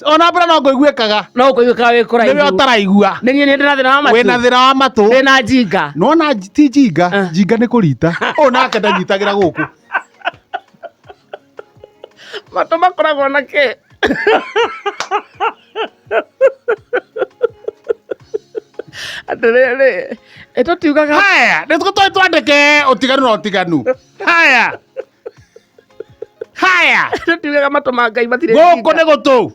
Ona mbura no ngũiguĩkaga. No ngũiguĩkaga wĩ kũraihu. Nĩwe ũtaraigua. Nĩ niĩ ndĩna thĩna wa matũ. Wĩna thĩna wa matũ. Ndĩna njinga. Nona ti njinga, njinga nĩ kũrita. Ũyũ nake ndanyitagĩra gũkũ. Matũ makoragwo na kĩ? Atĩrĩrĩ, tũtiugaga. Haya, nĩ twandĩke ũtiganu na ũtiganu. Haya. Haya. Tũtiugaga matũ ma Ngai matirĩ njinga. Gũkũ nĩ gũtũ.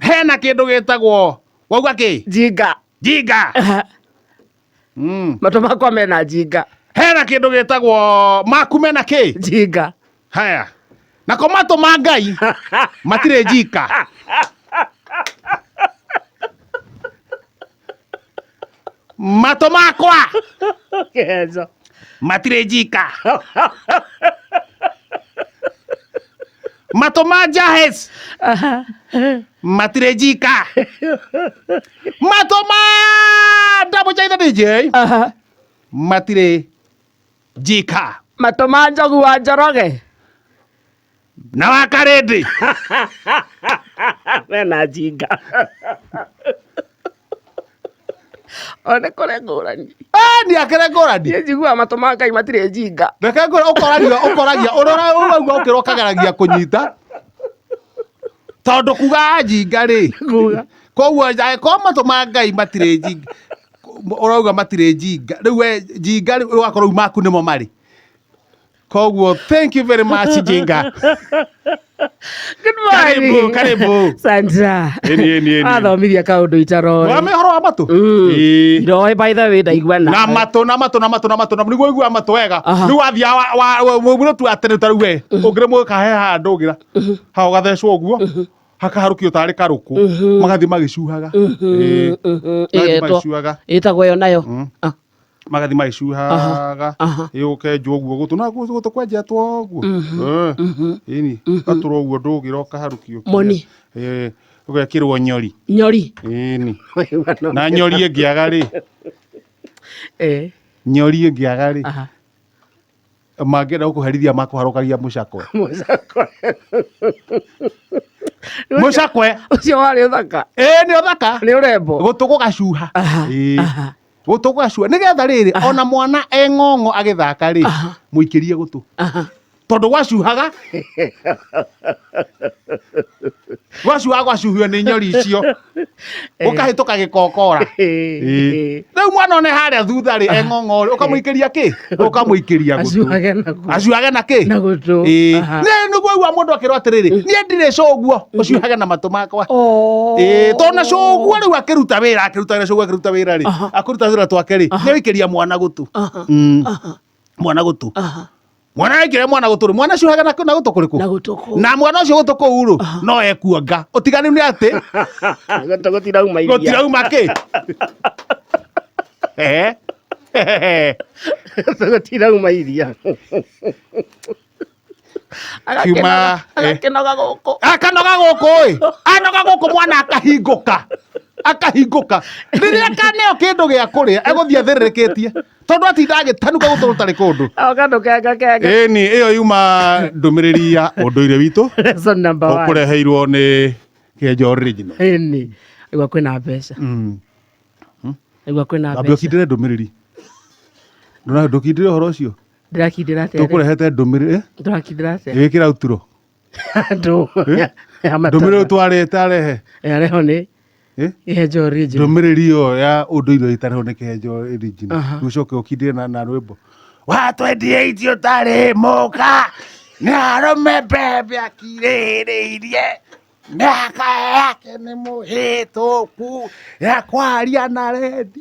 Hena kĩndũ gĩtagwo, wauga kĩ? Njinga. Njinga. Matũ makwa mena njinga. Hena kĩndũ gĩtagwo, maku mena kĩ? Njinga. Haya. Nako matũ ma Ngai matirĩ njinga. Matũ makwa Kĩheco. matirĩ njinga. Matũ ma Jahes matirĩ njinga. Matũ ma Double J DJ matirĩ njinga. Matũ ma Njogu wa Njoroge na wa Karĩndĩ mena njinga. One kũrĩ ngũrani. Nĩ akĩrĩ ngũrani. Niĩ njiguaga matũ ma Ngai matirĩ njinga. Reke ngũra ũkoragia ũrauga ũkĩra ũkageragia kũnyita. Tondũ kuga njinga rĩ. Koguo angĩkorwo matũ ma Ngai matirĩ njinga, ũrauga matirĩ njinga, rĩu we njinga ũgakorwo maku nĩmo marĩ. Koguo thank you very much Jinga. Good morning. Karibu. Sandra. Eni. Athomithia kaundu itaroĩ. Wa mehoro wa matũ. Iroĩ by the way ndaigua na. Na matũ. Nĩguo igua matũ wega. Rĩu wathia wa mũrũtu atene ta rĩu we. Ũngĩrĩ mũkahe handũ ũgira. Ha ũgathecwo ũguo. Hakaharũkio tarĩ karũkũ. Magathi magĩcuhaga. Ĩtagwo yo nayo. Magathi magĩcuhaga. Ũkenjwo ũguo gũtũ na gũtũ kwenjetwo ũguo. Ĩni. Gatũrwo ũguo ndũgĩra ũkaharũkio. Moni. Ũgekĩrwo nyori. Nyori. Ĩni. Na nyori ĩngĩaga rĩ. Nyori ĩngĩaga rĩ. Mangĩenda gũkũherithia makũharũkagia mũcakwe. Mũcakwe. Ũcio warĩ ũthaka. Nĩ ũthaka. Nĩ ũrembo. Gũtũ gũgacuha. Gũtũ gũgacuha. Nĩgetha rĩrĩ ona mwana ng'ong'o agĩthaka rĩ, mũikĩrie gũtũ. Tondũ gwacuhaga. Gwacuhio nĩ nyori icio. Ũkahĩtũka gĩkokora. Rĩu mwana one harĩa thutha rĩ ng'ong'o ũkamũikĩria kĩ? Ũkamũikĩria gũtũ. Acuhage na kĩ? Na gũtũ. Nĩguo igua mũndũ akĩrwo atĩrĩrĩ, niĩ ndirĩ cũguo ũcuhage na matũ makwa. Tondũ na cũguo rĩu akĩruta wĩra rĩ, akũruta wĩra twake rĩ, nĩwĩikĩria mwana gũtũ. Mwana gũtũ. Mwana wĩkĩre mwana gũtũ rĩ, mwana acuhaga na gũtũ kũrĩkũ? Na gũtũ kũu. Na mwana ũcio gũtũ kũu rĩ, no ekuonga. Ũtiganu nĩ atĩ gũtũ gũtirauma iria. Gũtirauma kĩ? Gũtirauma iria. Kiuma agakĩnoga gũkũ. Akanoga gũkũ ĩ. Anoga gũkũ mwana akahingũka. Rĩrĩa kaneo kĩndũ gĩa kũrĩa egũthiĩ athĩrĩrĩkĩtie. Tondũ atinda agĩtanuka gũtũ gũtarĩ kũndũ. Kandũ kenga. Ĩni ĩyo yuma ndũmĩrĩri ya ũndũire witũ. Lesson number 1. Ũkũreheirwo nĩ Kĩenjo Original. Ĩni. Igua kwĩna mbeca. Igua kwĩna mbeca. Ndũkindĩre ndũmĩrĩri. Ndũkindĩre ũhoro ũcio. Ndĩrakindĩra atĩa? Tũkũrehete ndũmĩrĩri. Ndĩrakindĩra atĩa? Wĩkĩra uturo. Ndũmĩrĩri twarĩte arehe. Areho nĩ Kĩenjo Original. Ndũmĩrĩri ĩyo ya ũndũire ĩtarĩho nĩ Kĩenjo Original. Ũcoke ũkindĩre na rwĩmbo. Wa 28 ũtarĩ mũka nĩ arũme mbembe akirĩrĩirie mĩaka yake nĩ mũhĩtũku ya kwaria na rendi.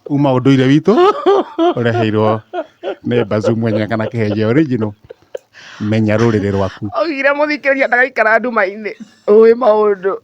Uma ũndũire witũ ũreheirwo nĩ Bazuu Mwenya kana Kĩenjo Original. Menya rũrĩrĩ rwaku. Oigire mũthikĩrĩria ndagaikara nduma-inĩ. Ũĩ maũndũ.